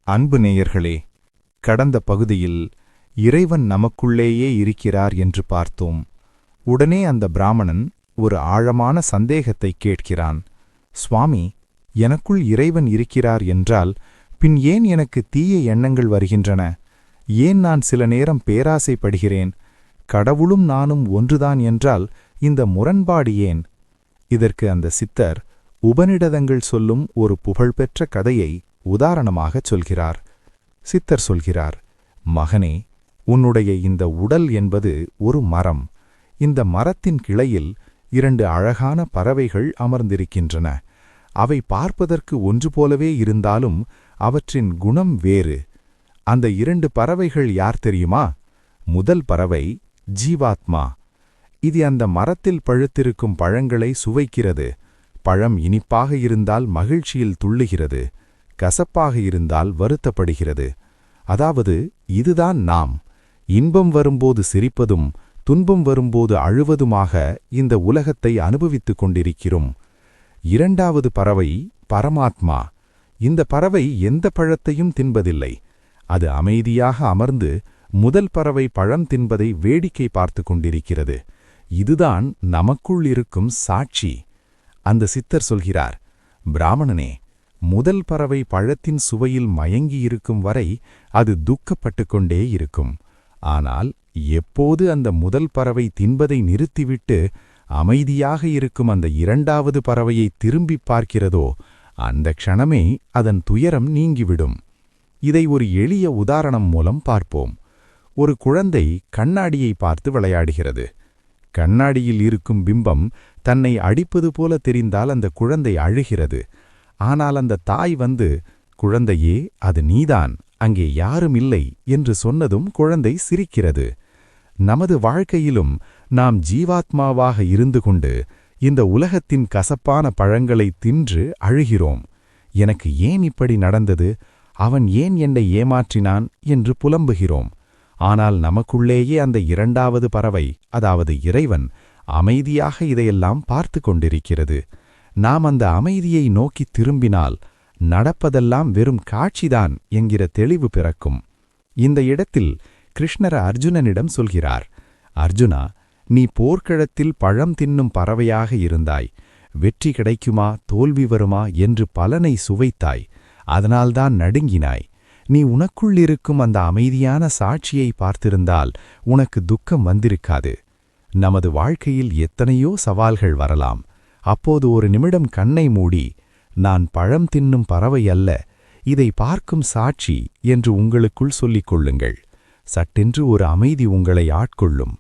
அன்பு நேயர்களே, கடந்த பகுதியில் இறைவன் நமக்குள்ளேயே இருக்கிறார் என்று பார்த்தோம். உடனே அந்த பிராமணன் ஒரு ஆழமான சந்தேகத்தை கேட்கிறான். சுவாமி, எனக்குள் இறைவன் இருக்கிறார் என்றால் பின் ஏன் எனக்கு தீய எண்ணங்கள் வருகின்றன? ஏன் நான் சில நேரம் பேராசைப்படுகிறேன்? கடவுளும் நானும் ஒன்றுதான் என்றால் இந்த முரண்பாடு ஏன்? இதற்கு அந்த சித்தர் உபநிடதங்கள் சொல்லும் ஒரு புகழ்பெற்ற கதையை உதாரணமாகச் சொல்கிறார். சித்தர் சொல்கிறார், மகனே, உன்னுடைய இந்த உடல் என்பது ஒரு மரம். இந்த மரத்தின் கிளையில் 2 அழகான பறவைகள் அமர்ந்திருக்கின்றன. அவை பார்ப்பதற்கு ஒன்று போலவே இருந்தாலும் அவற்றின் குணம் வேறு. அந்த 2 பறவைகள் யார் தெரியுமா? முதல் பறவை ஜீவாத்மா. இது அந்த மரத்தில் பழுத்திருக்கும் பழங்களை சுவைக்கிறது. பழம் இனிப்பாக இருந்தால் மகிழ்ச்சியில் துள்ளுகிறது, கசப்பாக இருந்தால் வருத்தப்படுகிறது. அதாவது இதுதான் நாம். இன்பம் வரும்போது சிரிப்பதும் துன்பம் வரும்போது அழுவதுமாக இந்த உலகத்தை அனுபவித்துக் கொண்டிருக்கிறோம். 2வது பறவை பரமாத்மா. இந்த பறவை எந்த பழத்தையும் தின்பதில்லை. அது அமைதியாக அமர்ந்து முதல் பறவை பழம் தின்பதை வேடிக்கை பார்த்து கொண்டிருக்கிறது. இதுதான் நமக்குள் இருக்கும் சாட்சி. அந்த சித்தர் சொல்கிறார், பிராமணனே, முதல் பறவை பழத்தின் சுவையில் மயங்கியிருக்கும் வரை அது துக்கப்பட்டு கொண்டே இருக்கும். ஆனால் எப்போது அந்த முதல் பறவை தின்பதை நிறுத்திவிட்டு அமைதியாக இருக்கும் அந்த 2வது பறவையை திரும்பிப் பார்க்கிறதோ அந்த க்ஷணமே அதன் துயரம் நீங்கிவிடும். இதை ஒரு எளிய உதாரணம் மூலம் பார்ப்போம். ஒரு குழந்தை கண்ணாடியை பார்த்து விளையாடுகிறது. கண்ணாடியில் இருக்கும் பிம்பம் தன்னை அடிப்பது போல தெரிந்தால் அந்த குழந்தை அழுகிறது. ஆனால் அந்த தாய் வந்து, குழந்தையே, அது நீதான், அங்கே யாரும் இல்லை என்று சொன்னதும் குழந்தை சிரிக்கிறது. நமது வாழ்க்கையிலும் நாம் ஜீவாத்மாவாக இருந்து கொண்டு இந்த உலகத்தின் கசப்பான பழங்களை தின்று அழுகிறோம். எனக்கு ஏன் இப்படி நடந்தது? அவன் ஏன் என்னை ஏமாற்றினான் என்று புலம்புகிறோம். ஆனால் நமக்குள்ளேயே அந்த 2வது பறவை, அதாவது இறைவன், அமைதியாக இதையெல்லாம் பார்த்து கொண்டிருக்கிறது. நாம் அந்த அமைதியை நோக்கி திரும்பினால் நடப்பதெல்லாம் வெறும் காட்சிதான் என்கிற தெளிவு பிறக்கும். இந்த இடத்தில் கிருஷ்ணர் அர்ஜுனனிடம் சொல்கிறார், அர்ஜுனா, நீ போர்க்களத்தில் பழம் தின்னும் பறவையாக இருந்தாய். வெற்றி கிடைக்குமா தோல்வி வருமா என்று பலனை சுவைத்தாய். அதனால்தான் நடுங்கினாய். நீ உனக்குள் இருக்கும் அந்த அமைதியான சாட்சியை பார்த்திருந்தால் உனக்கு துக்கம் வந்திருக்காது. நமது வாழ்க்கையில் எத்தனையோ சவால்கள் வரலாம். அப்போது ஒரு நிமிடம் கண்ணை மூடி, நான் பழம் தின்னும் பறவை அல்ல, இதை பார்க்கும் சாட்சி என்று உங்களுக்குள் சொல்லிக் கொள்ளுங்கள். சட்டென்று ஒரு அமைதி உங்களை ஆட்கொள்ளும்.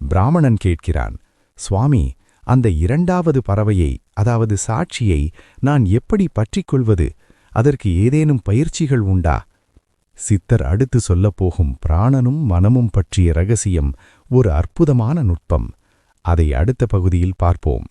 பிராமணன் கேட்கிறான், சுவாமி, அந்த 2வது பறவையை, அதாவது சாட்சியை நான் எப்படி பற்றிக்கொள்வது? அதற்கு ஏதேனும் பயிற்சிகள் உண்டா? சித்தர் அடுத்து சொல்லப்போகும் பிராணனும் மனமும் பற்றிய ரகசியம் ஒரு அற்புதமான நுட்பம். அதை அடுத்த பகுதியில் பார்ப்போம்.